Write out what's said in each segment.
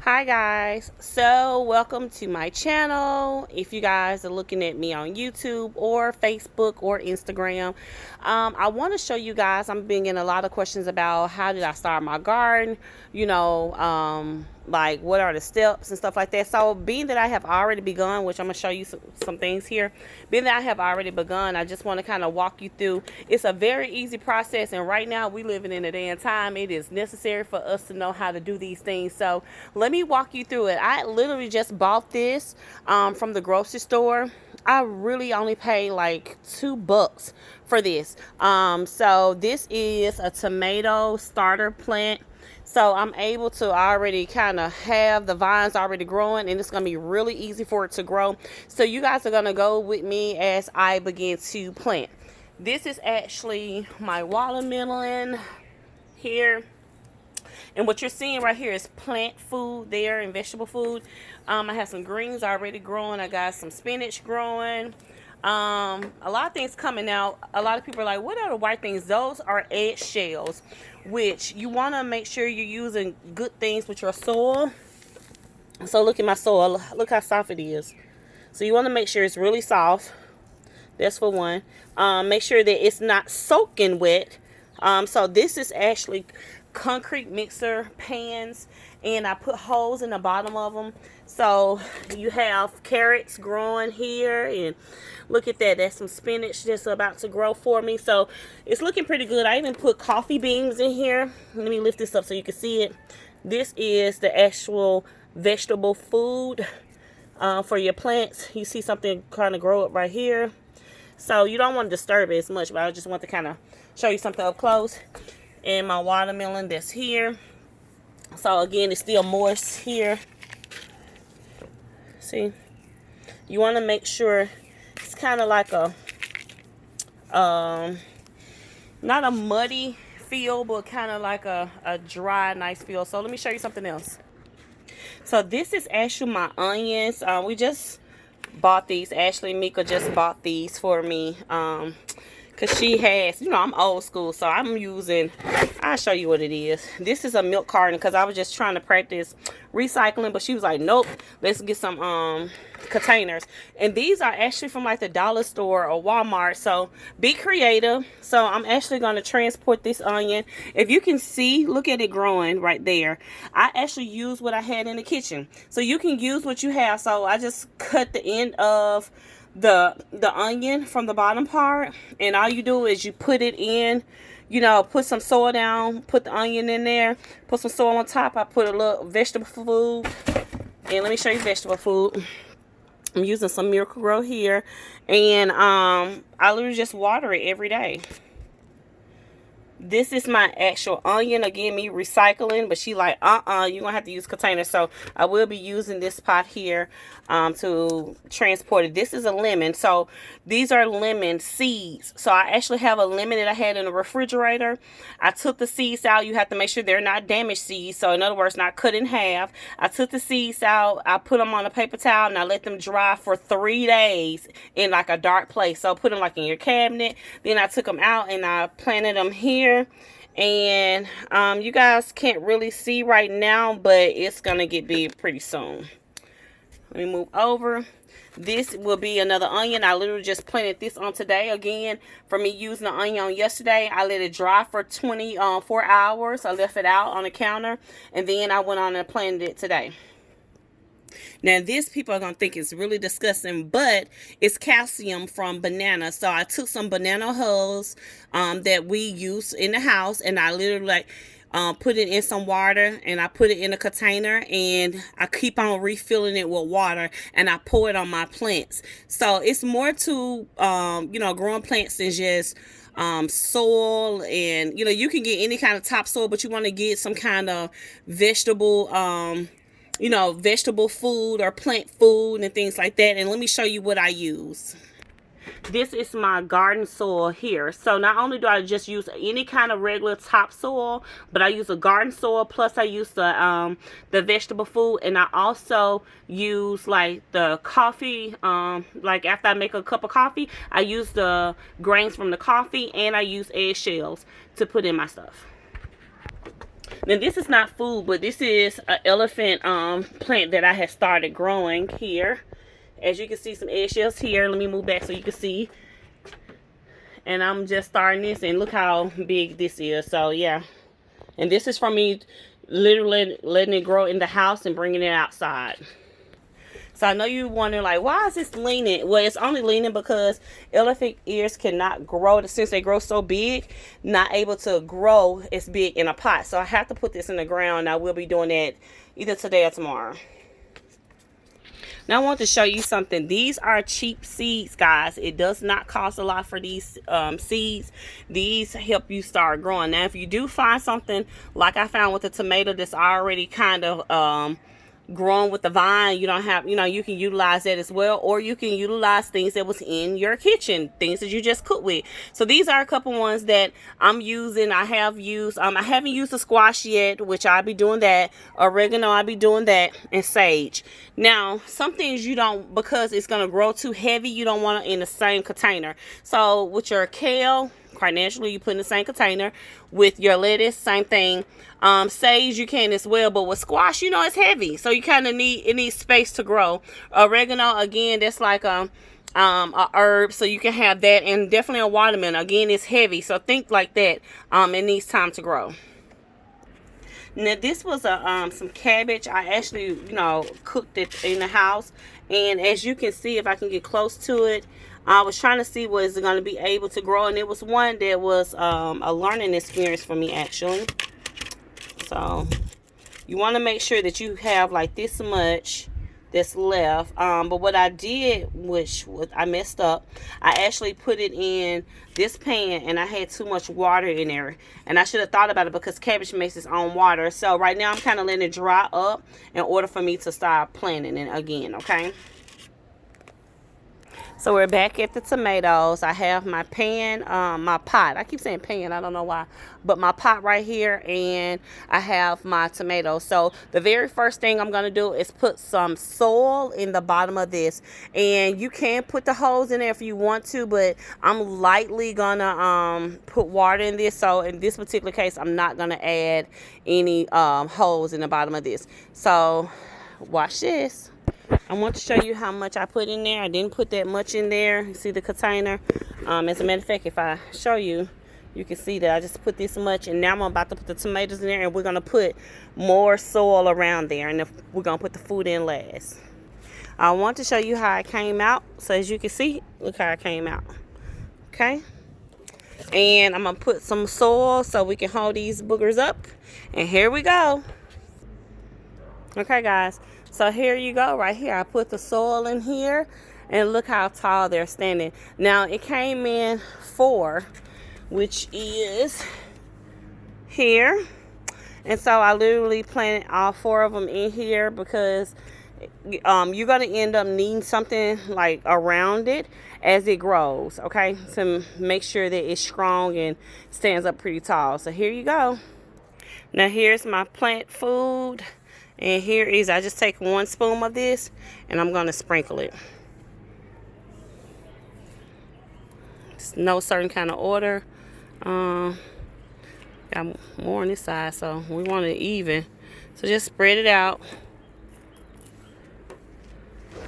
Hi guys, so welcome to my channel. If you guys are looking at me on YouTube or Facebook or Instagram, I want to show you guys, I'm being getting a lot of questions about how did I start my garden, like what are the steps and stuff like that. So being that I have already begun, which I'm going to show you some things here, being that I have already begun, I just want to kind of walk you through. It's a very easy process, and right now we living in a day and time it is necessary for us to know how to do these things. So let me walk you through it. I literally just bought this from the grocery store. I really only paid like $2 for this. So this is a tomato starter plant. So I'm able to already kind of have the vines already growing, and it's going to be really easy for it to grow. So you guys are going to go with me as I begin to plant. This is actually my watermelon here. And what you're seeing right here is plant food there and vegetable food. I have some greens already growing. I got some spinach growing. A lot of things coming out. A lot of people are like, what are the white things? Those are eggshells, which you want to make sure you're using good things with your soil. So look at my soil. Look how soft it is. So you want to make sure it's really soft. That's for one. Make sure that it's not soaking wet. So this is actually concrete mixer pans, and I put holes in the bottom of them. So you have carrots growing here, and look at that, that's some spinach that's about to grow for me. So it's looking pretty good. I even put coffee beans in here. Let me lift this up so you can see it. This is the actual vegetable food for your plants. You see something kind of grow up right here. So you don't want to disturb it as much, but I just want to kind of show you something up close. And my watermelon that's here. So again, it's still moist here. See, you want to make sure it's kind of like a not a muddy feel, but kind of like a dry, nice feel. So let me show you something else. So this is actually my onions. We just bought these. Ashley Mika just bought these for me. Because she has, I'm old school, so I'm using, I'll show you what it is. This is a milk carton because I was just trying to practice recycling, but she was like, nope, let's get some containers. And these are actually from like the dollar store or Walmart, so be creative. So I'm actually going to transport this onion. If you can see, look at it growing right there. I actually used what I had in the kitchen. So you can use what you have. So I just cut the end of the onion from the bottom part, and all you do is you put it in, put some soil down, put the onion in there, put some soil on top. I put a little vegetable food, and let me show you vegetable food. I'm using some Miracle-Gro here, and I literally just water it every day. This is my actual onion. Again, me recycling, but she like, you're gonna have to use containers. So I will be using this pot here to transport it. This is a lemon. So these are lemon seeds. So I actually have a lemon that I had in the refrigerator. I took the seeds out. You have to make sure they're not damaged seeds. So in other words, not cut in half. I took the seeds out. I put them on a paper towel, and I let them dry for 3 days in like a dark place. So put them like in your cabinet. Then I took them out and I planted them here. And you guys can't really see right now, but it's gonna get big pretty soon. Let me move over. This will be another onion. I literally just planted this on today. Again, for me using the onion on yesterday, I let it dry for 24 hours. I left it out on the counter, and then I went on and planted it today. Now this, people are going to think it's really disgusting, but it's calcium from banana. So I took some banana hulls that we use in the house, and I literally put it in some water, and I put it in a container, and I keep on refilling it with water, and I pour it on my plants. So it's more to, growing plants than just soil. And, you can get any kind of topsoil, but you want to get some kind of vegetable, vegetable food or plant food and things like that. And let me show you what I use. This is my garden soil here. So not only do I just use any kind of regular topsoil, but I use a garden soil, plus I use the vegetable food, and I also use like the coffee, like after I make a cup of coffee, I use the grains from the coffee, and I use eggshells to put in my stuff. Now this is not food, but this is an elephant plant that I have started growing here. As you can see, some eggshells here. Let me move back so you can see. And I'm just starting this, and look how big this is. So yeah, and this is from me literally letting it grow in the house and bringing it outside. So I know you wondering, like, why is this leaning? Well, it's only leaning because elephant ears cannot grow, since they grow so big, not able to grow as big in a pot. So I have to put this in the ground. I will be doing that either today or tomorrow. Now I want to show you something. These are cheap seeds, guys. It does not cost a lot for these seeds. These help you start growing. Now if you do find something like I found with the tomato that's already kind of grown with the vine, you don't have, you can utilize that as well, or you can utilize things that was in your kitchen, things that you just cooked with. So these are a couple ones that I'm using. I have used, I haven't used the squash yet, which I'll be doing that. Oregano, I'll be doing that, and sage. Now some things you don't, because it's going to grow too heavy, you don't want it in the same container. So with your kale, quite naturally, you put in the same container. With your lettuce, same thing. Sage you can as well, but with squash, it's heavy, so you kind of need space to grow. Oregano, again, that's like a herb, so you can have that. And definitely a watermelon, again, it's heavy, so think like that. It needs time to grow. Now this was some cabbage. I actually cooked it in the house, and as you can see, if I can get close to it, I was trying to see what is going to be able to grow, and it was one that was a learning experience for me, actually. So you want to make sure that you have like this much that's left. But what I did, which I messed up, I actually put it in this pan, and I had too much water in there, and I should have thought about it, because cabbage makes its own water. So right now I'm kind of letting it dry up in order for me to start planting it again. Okay, so we're back at the tomatoes. I have my pan, my pot. I keep saying pan, I don't know why. But my pot right here, and I have my tomatoes. So the very first thing I'm going to do is put some soil in the bottom of this. And you can put the holes in there if you want to, but I'm lightly going to put water in this. So in this particular case, I'm not going to add any holes in the bottom of this. So watch this. I want to show you how much I put in there. I didn't put that much in there. You see the container? As a matter of fact, if I show you, you can see that I just put this much. And now I'm about to put the tomatoes in there, and we're going to put more soil around there. And we're going to put the food in last. I want to show you how it came out. So as you can see, look how it came out. Okay? And I'm going to put some soil so we can hold these boogers up. And here we go. Okay, guys. So here you go, right here. I put the soil in here, and look how tall they're standing. Now it came in 4, which is here, and so I literally planted all 4 of them in here, because you're gonna end up needing something like around it as it grows, okay, to make sure that it's strong and stands up pretty tall. So here you go. Now here's my plant food. And here is, I just take 1 spoon of this, and I'm going to sprinkle it. It's no certain kind of order. Got more on this side, so we want it even. So just spread it out.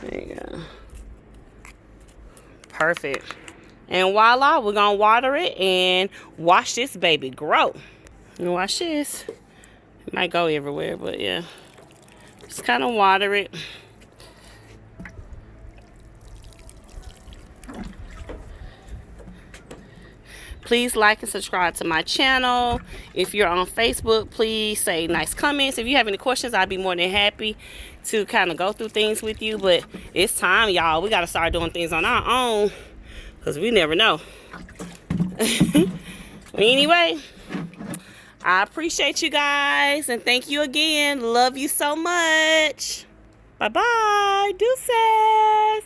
There you go. Perfect. And voila, we're going to water it and watch this baby grow. And watch this. It might go everywhere, but yeah. Just kind of water it. Please like and subscribe to my channel. If you're on Facebook, please say nice comments. If you have any questions, I'd be more than happy to kind of go through things with you. But it's time, y'all. We got to start doing things on our own, because we never know. Anyway, I appreciate you guys, and thank you again. Love you so much. Bye-bye. Deuces.